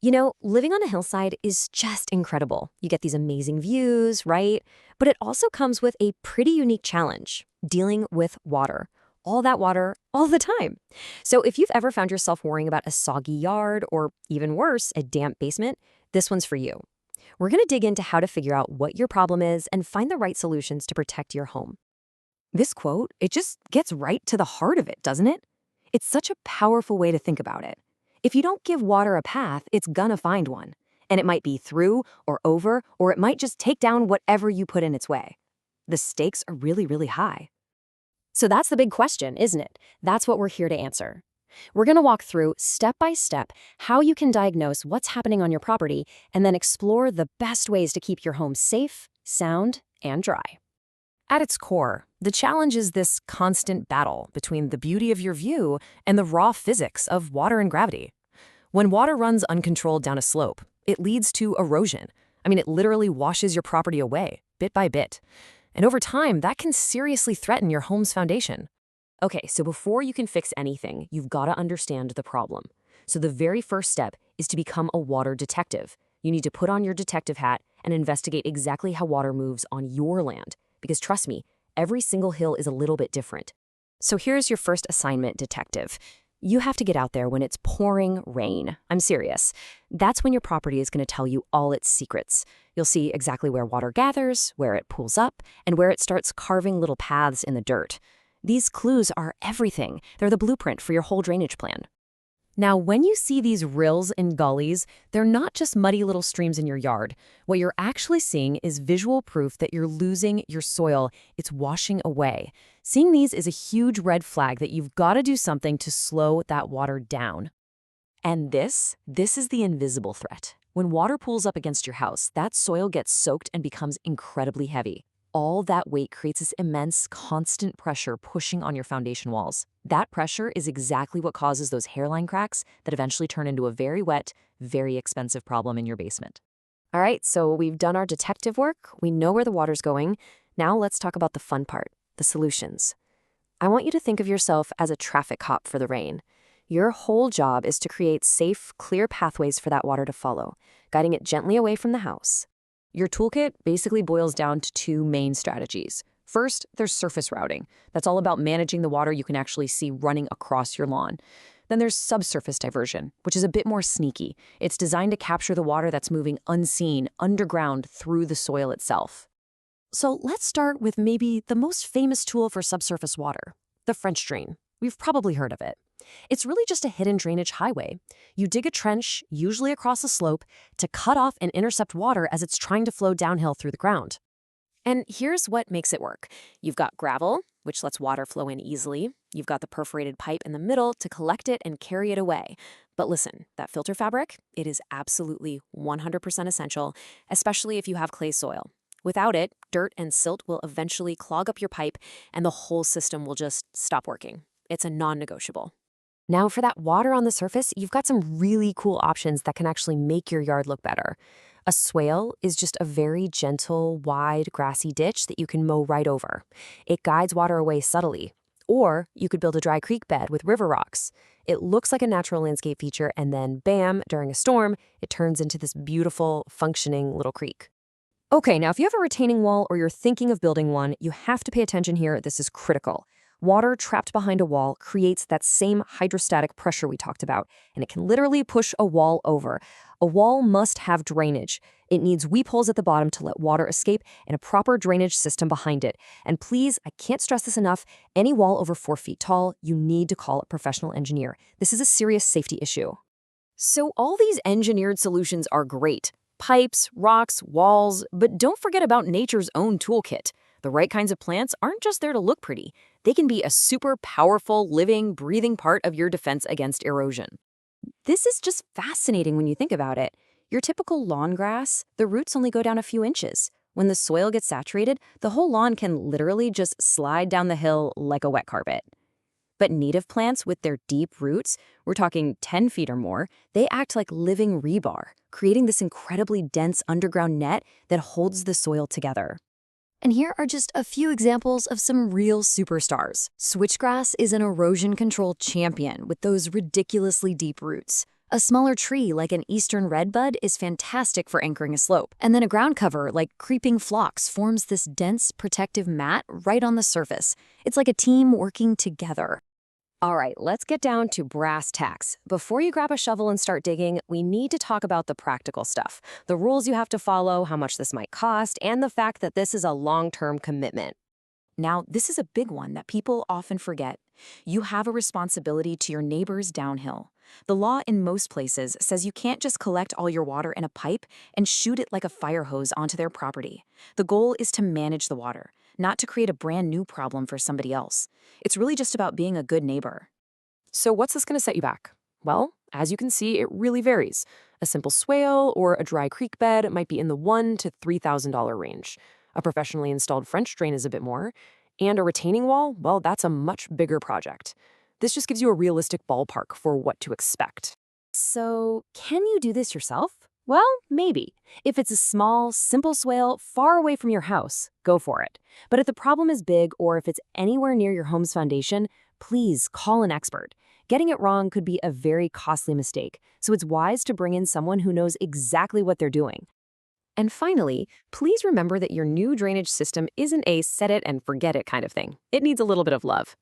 Living on a hillside is just incredible. You get these amazing views, right? But it also comes with a pretty unique challenge, dealing with water. All that water, all the time. So if you've ever found yourself worrying about a soggy yard or even worse, a damp basement, this one's for you. We're going to dig into how to figure out what your problem is and find the right solutions to protect your home. This quote, it just gets right to the heart of it, doesn't it? It's such a powerful way to think about it. If you don't give water a path, it's gonna find one. And it might be through or over, or it might just take down whatever you put in its way. The stakes are really, really high. So that's the big question, isn't it? That's what we're here to answer. We're gonna walk through, step by step, how you can diagnose what's happening on your property and then explore the best ways to keep your home safe, sound, and dry. At its core, the challenge is this constant battle between the beauty of your view and the raw physics of water and gravity. When water runs uncontrolled down a slope, it leads to erosion. It literally washes your property away, bit by bit. And over time, that can seriously threaten your home's foundation. Okay, so before you can fix anything, you've got to understand the problem. So the very first step is to become a water detective. You need to put on your detective hat and investigate exactly how water moves on your land. Because trust me, every single hill is a little bit different. So here's your first assignment, detective. You have to get out there when it's pouring rain. I'm serious. That's when your property is going to tell you all its secrets. You'll see exactly where water gathers, where it pools up, and where it starts carving little paths in the dirt. These clues are everything. They're the blueprint for your whole drainage plan. Now, when you see these rills and gullies, they're not just muddy little streams in your yard. What you're actually seeing is visual proof that you're losing your soil. It's washing away. Seeing these is a huge red flag that you've got to do something to slow that water down. And this is the invisible threat. When water pools up against your house, that soil gets soaked and becomes incredibly heavy. All that weight creates this immense, constant pressure pushing on your foundation walls. That pressure is exactly what causes those hairline cracks that eventually turn into a very wet, very expensive problem in your basement. All right, so we've done our detective work. We know where the water's going. Now let's talk about the fun part, the solutions. I want you to think of yourself as a traffic cop for the rain. Your whole job is to create safe, clear pathways for that water to follow, guiding it gently away from the house. Your toolkit basically boils down to two main strategies. First, there's surface routing. That's all about managing the water you can actually see running across your lawn. Then there's subsurface diversion, which is a bit more sneaky. It's designed to capture the water that's moving unseen, underground, through the soil itself. So let's start with maybe the most famous tool for subsurface water, the French drain. We've probably heard of it. It's really just a hidden drainage highway. You dig a trench, usually across a slope, to cut off and intercept water as it's trying to flow downhill through the ground. And here's what makes it work. You've got gravel, which lets water flow in easily. You've got the perforated pipe in the middle to collect it and carry it away. But listen, that filter fabric, it is absolutely 100% essential, especially if you have clay soil. Without it, dirt and silt will eventually clog up your pipe and the whole system will just stop working. It's a non-negotiable. Now for that water on the surface, you've got some really cool options that can actually make your yard look better. A swale is just a very gentle, wide, grassy ditch that you can mow right over. It guides water away subtly. Or you could build a dry creek bed with river rocks. It looks like a natural landscape feature and then bam, during a storm, it turns into this beautiful, functioning little creek. Okay, now if you have a retaining wall or you're thinking of building one, you have to pay attention here. This is critical. Water trapped behind a wall creates that same hydrostatic pressure we talked about, and it can literally push a wall over. A wall must have drainage. It needs weep holes at the bottom to let water escape and a proper drainage system behind it. And please, I can't stress this enough, any wall over 4 feet tall, you need to call a professional engineer. This is a serious safety issue. So all these engineered solutions are great. Pipes, rocks, walls, but don't forget about nature's own toolkit. The right kinds of plants aren't just there to look pretty. They can be a super powerful, living, breathing part of your defense against erosion. This is just fascinating when you think about it. Your typical lawn grass, the roots only go down a few inches. When the soil gets saturated, the whole lawn can literally just slide down the hill like a wet carpet. But native plants with their deep roots, we're talking 10 feet or more, they act like living rebar, creating this incredibly dense underground net that holds the soil together. And here are just a few examples of some real superstars. Switchgrass is an erosion control champion with those ridiculously deep roots. A smaller tree like an eastern redbud is fantastic for anchoring a slope. And then a ground cover like creeping phlox forms this dense protective mat right on the surface. It's like a team working together. All right, let's get down to brass tacks. Before you grab a shovel and start digging, we need to talk about the practical stuff. The rules you have to follow, how much this might cost, and the fact that this is a long-term commitment. Now, this is a big one that people often forget. You have a responsibility to your neighbors downhill. The law in most places says you can't just collect all your water in a pipe and shoot it like a fire hose onto their property. The goal is to manage the water, not to create a brand new problem for somebody else. It's really just about being a good neighbor. So what's this going to set you back? Well, as you can see, it really varies. A simple swale or a dry creek bed might be in the $1,000 to $3,000 range. A professionally installed French drain is a bit more. And a retaining wall, well, that's a much bigger project. This just gives you a realistic ballpark for what to expect. So, can you do this yourself? Well, maybe. If it's a small, simple swale far away from your house, go for it. But if the problem is big or if it's anywhere near your home's foundation, please call an expert. Getting it wrong could be a very costly mistake, so it's wise to bring in someone who knows exactly what they're doing. And finally, please remember that your new drainage system isn't a set it and forget it kind of thing. It needs a little bit of love.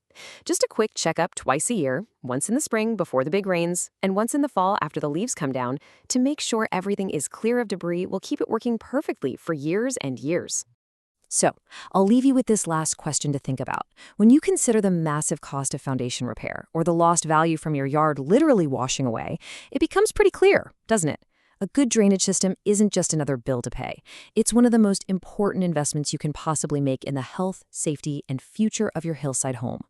Just a quick checkup twice a year, once in the spring before the big rains, and once in the fall after the leaves come down, to make sure everything is clear of debris will keep it working perfectly for years and years. So, I'll leave you with this last question to think about. When you consider the massive cost of foundation repair, or the lost value from your yard literally washing away, it becomes pretty clear, doesn't it? A good drainage system isn't just another bill to pay. It's one of the most important investments you can possibly make in the health, safety, and future of your hillside home.